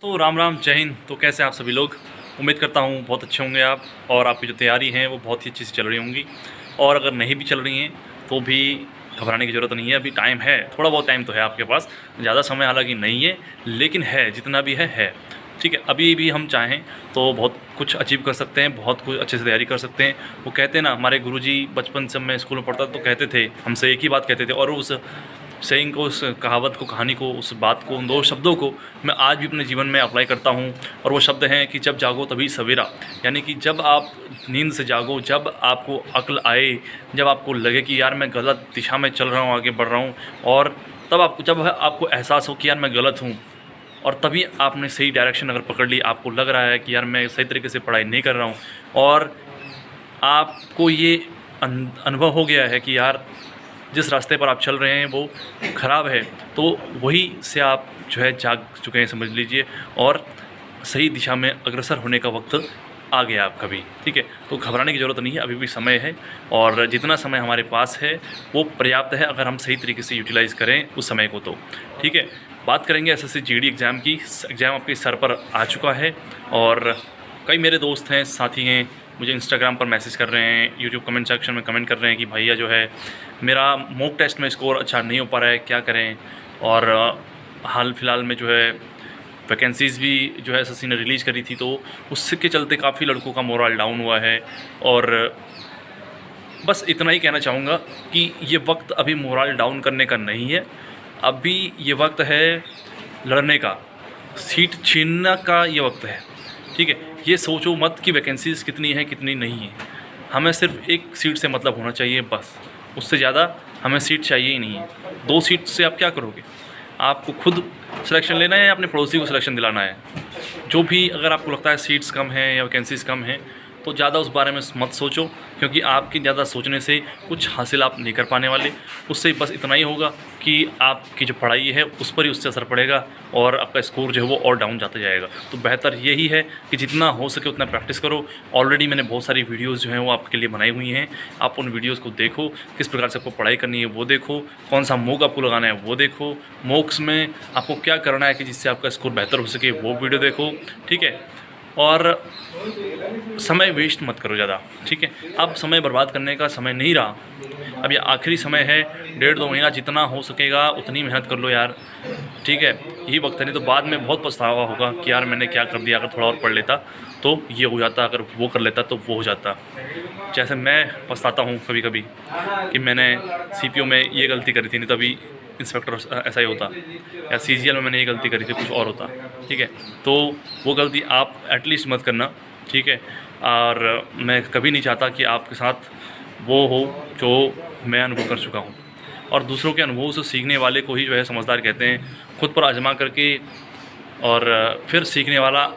तो राम राम, जय हिंद। तो कैसे आप सभी लोग? उम्मीद करता हूँ बहुत अच्छे होंगे आप, और आपकी जो तैयारी हैं वो बहुत ही अच्छी से चल रही होंगी। और अगर नहीं भी चल रही हैं तो भी घबराने की ज़रूरत नहीं है। अभी टाइम है, थोड़ा बहुत टाइम तो है आपके पास। ज़्यादा समय हालांकि नहीं है, लेकिन है, जितना भी है। ठीक है, अभी भी हम चाहें तो बहुत कुछ अचीव कर सकते हैं, बहुत कुछ अच्छे से तैयारी कर सकते हैं। वो कहते हैं ना, हमारे गुरुजी बचपन से मैं स्कूल में पढ़ता तो कहते थे, हमसे एक ही बात कहते थे, और उस सेइंग को, उस कहावत को, कहानी को, उस बात को, उन दो शब्दों को मैं आज भी अपने जीवन में अप्लाई करता हूँ। और वो शब्द हैं कि जब जागो तभी सवेरा। यानी कि जब आप नींद से जागो, जब आपको अक्ल आए, जब आपको लगे कि यार मैं गलत दिशा में चल रहा हूँ, आगे बढ़ रहा हूँ, और तब आपको, जब आपको एहसास हो कि यार मैं गलत हूँ, और तभी आपने सही डायरेक्शन अगर पकड़ ली, आपको लग रहा है कि यार मैं सही तरीके से पढ़ाई नहीं कर रहा हूँ, और आपको ये अनुभव हो गया है कि यार जिस रास्ते पर आप चल रहे हैं वो ख़राब है, तो वही से आप जो है जाग चुके हैं, समझ लीजिए। और सही दिशा में अग्रसर होने का वक्त आ गया आपका भी। ठीक है, तो घबराने की ज़रूरत नहीं है, अभी भी समय है। और जितना समय हमारे पास है वो पर्याप्त है, अगर हम सही तरीके से यूटिलाइज़ करें उस समय को। तो ठीक है, बात करेंगे एसएससी जीडी एग्ज़ाम की। एग्ज़ाम आपके सर पर आ चुका है, और कई मेरे दोस्त हैं, साथी हैं, मुझे इंस्टाग्राम पर मैसेज कर रहे हैं, यूट्यूब कमेंट सेक्शन में कमेंट कर रहे हैं कि भैया जो है मेरा मॉक टेस्ट में स्कोर अच्छा नहीं हो पा रहा है, क्या करें। और हाल फिलहाल में जो है वैकेंसीज़ भी जो है एसएससी ने रिलीज़ करी थी, तो उसके चलते काफ़ी लड़कों का मोरल डाउन हुआ है। और बस इतना ही कहना चाहूँगा कि ये वक्त अभी मोरल डाउन करने का नहीं है, अभी ये वक्त है लड़ने का, सीट छीनने का ये वक्त है। ठीक है, ये सोचो मत कि वैकेंसीज़ कितनी है कितनी नहीं है, हमें सिर्फ एक सीट से मतलब होना चाहिए बस, उससे ज़्यादा हमें सीट चाहिए ही नहीं है। 2 सीट से आप क्या करोगे? आपको खुद सिलेक्शन लेना है या अपने पड़ोसी को सिलेक्शन दिलाना है? जो भी, अगर आपको लगता है सीट्स कम हैं या वैकेंसीज़ कम हैं, तो ज़्यादा उस बारे में मत सोचो, क्योंकि आपकी ज़्यादा सोचने से कुछ हासिल आप नहीं कर पाने वाले। उससे बस इतना ही होगा कि आपकी जो पढ़ाई है उस पर ही उससे असर पड़ेगा, और आपका स्कोर जो है वो और डाउन जाता जाएगा। तो बेहतर यही है कि जितना हो सके उतना प्रैक्टिस करो। ऑलरेडी मैंने बहुत सारी वीडियोज़ जो हैं वो आपके लिए बनाई हुई हैं, आप उन वीडियोज़ को देखो, किस प्रकार से आपको पढ़ाई करनी है वो देखो, कौन सा मॉक आपको लगाना है वो देखो, मॉक्स में आपको क्या करना है कि जिससे आपका स्कोर बेहतर हो सके वो वीडियो देखो। ठीक है, और समय वेस्ट मत करो ज़्यादा। ठीक है, अब समय बर्बाद करने का समय नहीं रहा, अब ये आखिरी समय है, 1.5-2 महीना जितना हो सकेगा उतनी मेहनत कर लो यार। ठीक है, यही वक्त है, नहीं तो बाद में बहुत पछतावा होगा कि यार मैंने क्या कर दिया, अगर थोड़ा और पढ़ लेता तो ये हो जाता, अगर वो कर लेता तो वो हो जाता। जैसे मैं पछताता हूँ कभी कभी कि मैंने सीपीओ में ये गलती करी थी, नहीं तो अभी इंस्पेक्टर ऐसा ही होता, या सीजीएल में मैंने ये गलती करी थी, कुछ और होता। ठीक है, तो वो गलती आप एटलीस्ट मत करना। ठीक है, और मैं कभी नहीं चाहता कि आपके साथ वो हो जो मैं अनुभव कर चुका हूँ। और दूसरों के अनुभव से सीखने वाले को ही जो है समझदार कहते हैं। खुद पर आजमा करके और फिर सीखने वाला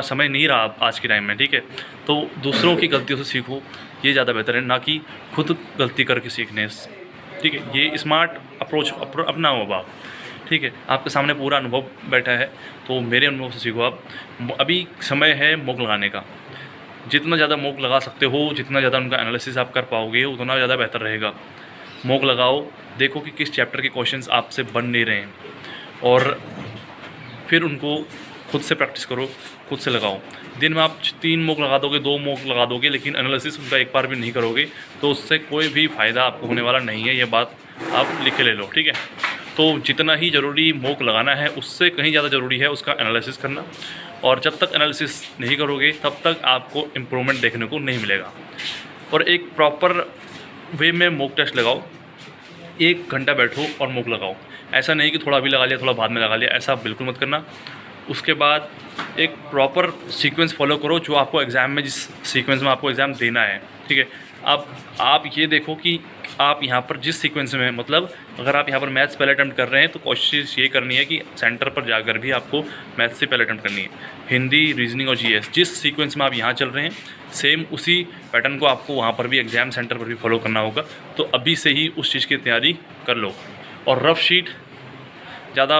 समय नहीं रहा आज के टाइम में। ठीक है, तो दूसरों की गलतियों से सीखो, ये ज़्यादा बेहतर है, ना कि खुद गलती करके सीखने। ठीक है, ये स्मार्ट अप्रोच अपनाओ अब आप। ठीक है, आपके सामने पूरा अनुभव बैठा है, तो मेरे अनुभव से सीखो आप। अभी समय है मॉक लगाने का, जितना ज़्यादा मॉक लगा सकते हो, जितना ज़्यादा उनका एनालिसिस आप कर पाओगे उतना ज़्यादा बेहतर रहेगा। मॉक लगाओ, देखो कि किस चैप्टर के क्वेश्चंस आपसे बन नहीं रहे हैं, और फिर उनको खुद से प्रैक्टिस करो, खुद से लगाओ। दिन में आप 3 मॉक लगा दोगे, 2 मॉक लगा दोगे, लेकिन एनालिसिस उनका एक बार भी नहीं करोगे, तो उससे कोई भी फ़ायदा आपको होने वाला नहीं है। ये बात आप लिख के ले लो। ठीक है, तो जितना ही ज़रूरी मॉक लगाना है उससे कहीं ज़्यादा ज़रूरी है उसका एनालिसिस करना, और जब तक एनालिसिस नहीं करोगे तब तक आपको इम्प्रूवमेंट देखने को नहीं मिलेगा। और एक प्रॉपर वे में मॉक टेस्ट लगाओ, 1 घंटा बैठो और मॉक लगाओ। ऐसा नहीं कि थोड़ा अभी लगा लिया थोड़ा बाद में लगा लिया, ऐसा बिल्कुल मत करना। उसके बाद एक प्रॉपर सीक्वेंस फॉलो करो, जो आपको एग्ज़ाम में, जिस सीक्वेंस में आपको एग्ज़ाम देना है। ठीक है, अब आप ये देखो कि आप यहाँ पर जिस सीक्वेंस में, मतलब अगर आप यहाँ पर मैथ्स पहले अटैम्प्ट कर रहे हैं तो कोशिश ये करनी है कि सेंटर पर जाकर भी आपको मैथ्स से पहले अटैम्प्ट करनी है। हिंदी, रीजनिंग और जीएस, जिस सीक्वेंस में आप यहाँ चल रहे हैं सेम उसी पैटर्न को आपको वहाँ पर भी एग्ज़ाम सेंटर पर भी फॉलो करना होगा। तो अभी से ही उस चीज़ की तैयारी कर लो। और रफ शीट ज़्यादा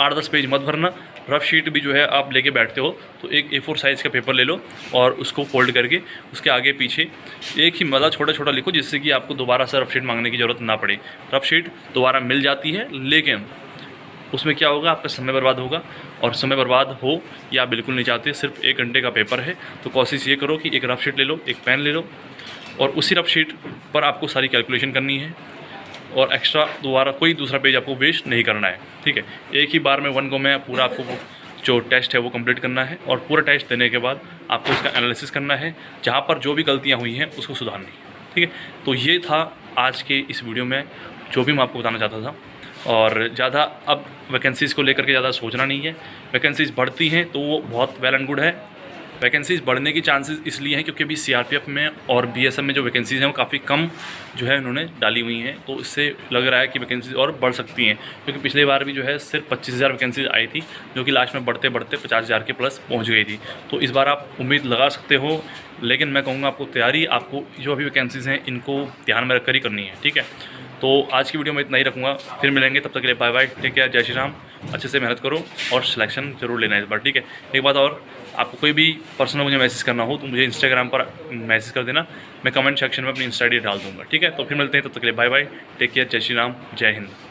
8-10 पेज मत भरना। रफ शीट भी जो है आप लेके बैठते हो तो एक A4 साइज़ का पेपर ले लो, और उसको फोल्ड करके उसके आगे पीछे एक ही मतलब छोटा छोटा लिखो, जिससे कि आपको दोबारा से रफ शीट मांगने की ज़रूरत ना पड़े। रफ शीट दोबारा मिल जाती है, लेकिन उसमें क्या होगा, आपका समय बर्बाद होगा। और समय बर्बाद हो या आप बिल्कुल नहीं चाहते, सिर्फ 1 घंटे का पेपर है, तो कोशिश ये करो कि एक रफ शीट ले लो, एक पेन ले लो और उसी रफ शीट पर आपको सारी कैलकुलेशन करनी है और एक्स्ट्रा दोबारा कोई दूसरा पेज आपको वेस्ट नहीं करना है, ठीक है। एक ही बार में 1 गो में पूरा आपको जो टेस्ट है वो कंप्लीट करना है और पूरा टेस्ट देने के बाद आपको इसका एनालिसिस करना है, जहाँ पर जो भी गलतियाँ हुई हैं उसको सुधारनी है, ठीक है। तो ये था आज के इस वीडियो में जो भी मैं आपको बताना चाहता था। और ज़्यादा अब वैकेंसीज़ को लेकर के ज़्यादा सोचना नहीं है। वैकेंसीज़ बढ़ती हैं तो वो बहुत वेल एंड गुड है। वैकेंसीज़ बढ़ने की चांसेस इसलिए हैं क्योंकि अभी सीआरपीएफ में और बीएसएफ में जो वैकेंसीज़ हैं वो काफ़ी कम जो है उन्होंने डाली हुई हैं, तो इससे लग रहा है कि वैकेंसीज़ और बढ़ सकती हैं, क्योंकि पिछले बार भी जो है सिर्फ 25,000 वैकेंसीज आई थी, जो कि लास्ट में बढ़ते बढ़ते 50,000 के प्लस पहुंच गई थी। तो इस बार आप उम्मीद लगा सकते हो, लेकिन मैं कहूँगा आपको तैयारी, आपको जो अभी वैकेंसीज़ हैं इनको ध्यान में रखकर ही करनी है, ठीक है। तो आज की वीडियो में इतना ही रखूँगा, फिर मिलेंगे, तब तक के लिए बाय बाय, टेक केयर, जय श्री राम। अच्छे से मेहनत करो और सिलेक्शन जरूर लेना है इस बार, ठीक है। एक बात और, आपको कोई भी पर्सनल मुझे मैसेज करना हो तो मुझे इंस्टाग्राम पर मैसेज कर देना, मैं कमेंट सेक्शन में अपनी इंस्टा ID डाल दूँगा, ठीक है। तो फिर मिलते हैं, तब तक के लिए बाय बाय, टेक केयर, जय श्री राम, जय हिंद।